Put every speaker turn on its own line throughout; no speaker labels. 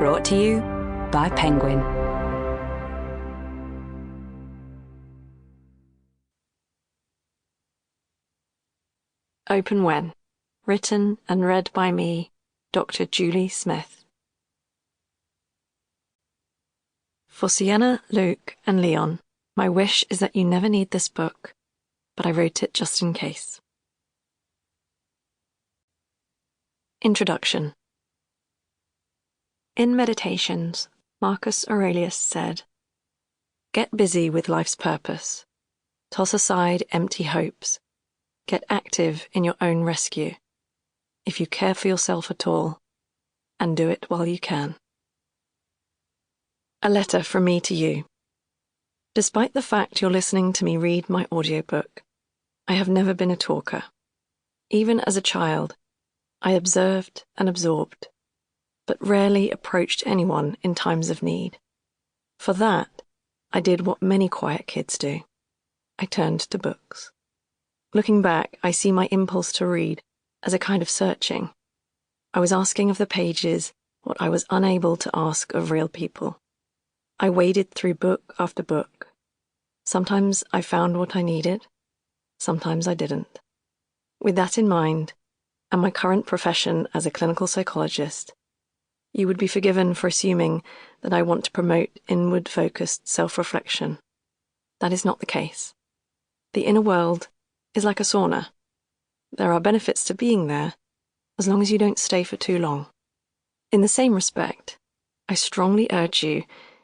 Brought to you by Penguin.
Open When, written and read by me, Dr. Julie Smith. For Sienna, Luke, and Leon, my wish is that you never need this book, but I wrote it just in case. Introduction. In Meditations, Marcus Aurelius said, "Get busy with life's purpose. Toss aside empty hopes. Get active in your own rescue, if you care for yourself at all, and do it while you can." A letter from me to you. Despite the fact you're listening to me read my audiobook, I have never been a talker. Even as a child, I observed and absorbed, but rarely approached anyone in times of need. For that, I did what many quiet kids do. I turned to books. Looking back, I see my impulse to read as a kind of searching. I was asking of the pages what I was unable to ask of real people. I waded through book after book. Sometimes I found what I needed, sometimes I didn't. With that in mind, and my current profession as a clinical psychologist, you would be forgiven for assuming that I want to promote inward-focused self-reflection. That is not the case. The inner world is like a sauna. There are benefits to being there, as long as you don't stay for too long. In the same respect, I strongly urge you,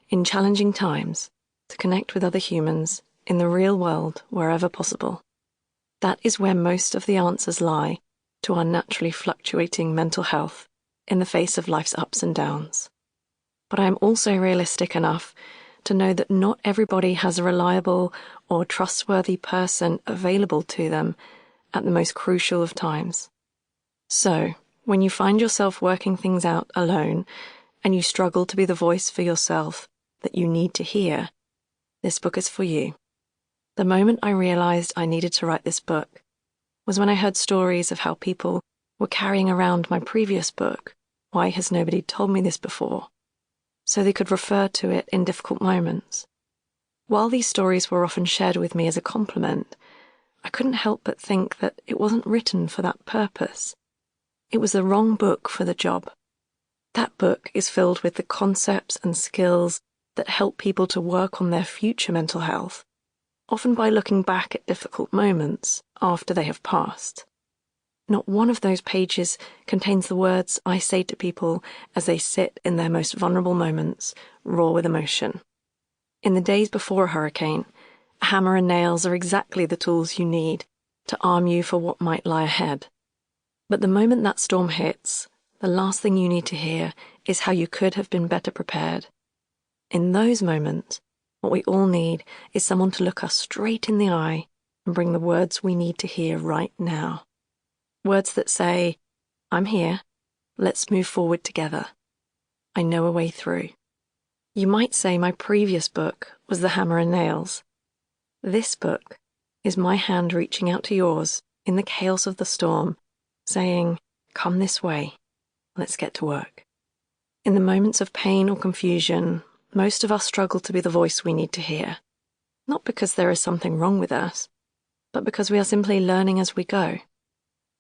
in challenging times, to connect with other humans in the real world wherever possible. That is where most of the answers lie to our naturally fluctuating mental health in the face of life's ups and downs. But I am also realistic enough to know that not everybody has a reliable or trustworthy person available to them at the most crucial of times. So, when you find yourself working things out alone and you struggle to be the voice for yourself that you need to hear, this book is for you. The moment I realized I needed to write this book was when I heard stories of how people were carrying around my previous book, Why Has Nobody Told Me This Before?, so they could refer to it in difficult moments. While these stories were often shared with me as a compliment, I couldn't help but think that it wasn't written for that purpose. It was the wrong book for the job. That book is filled with the concepts and skills that help people to work on their future mental health, often by looking back at difficult moments after they have passed. Not one of those pages contains the words I say to people as they sit in their most vulnerable moments, raw with emotion. In the days before a hurricane, a hammer and nails are exactly the tools you need to arm you for what might lie ahead. But the moment that storm hits, the last thing you need to hear is how you could have been better prepared. In those moments, what we all need is someone to look us straight in the eye and bring the words we need to hear right now. Words that say, "I'm here, let's move forward together. I know a way through." You might say my previous book was the hammer and nails. This book is my hand reaching out to yours in the chaos of the storm, saying, "Come this way, let's get to work." In the moments of pain or confusion, most of us struggle to be the voice we need to hear. Not because there is something wrong with us, but because we are simply learning as we go.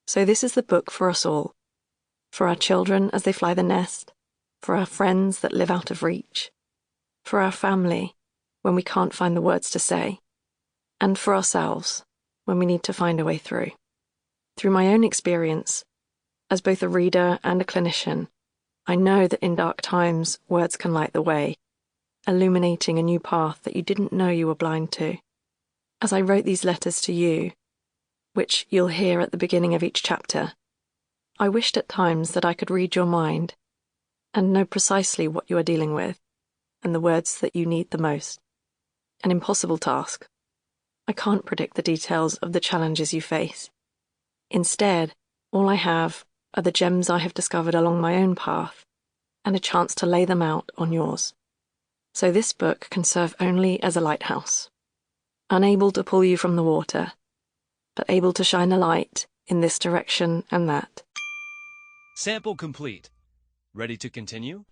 So this is the book for us all. For our children as they fly the nest, for our friends that live out of reach, for our family when we can't find the words to say, and for ourselves when we need to find a way through. Through my own experience, as both a reader and a clinician, I know that in dark times words can light the way, illuminating a new path that you didn't know you were blind to. As I wrote these letters to you, which you'll hear at the beginning of each chapter, I wished at times that I could read your mind and know precisely what you are dealing with and the words that you need the most. An impossible task. I can't predict the details of the challenges you face. Instead, all I have are the gems I have discovered along my own path and a chance to lay them out on yours. So this book can serve only as a lighthouse, unable to pull you from the water, but able to shine a light in this direction and that.
Sample complete. Ready to continue?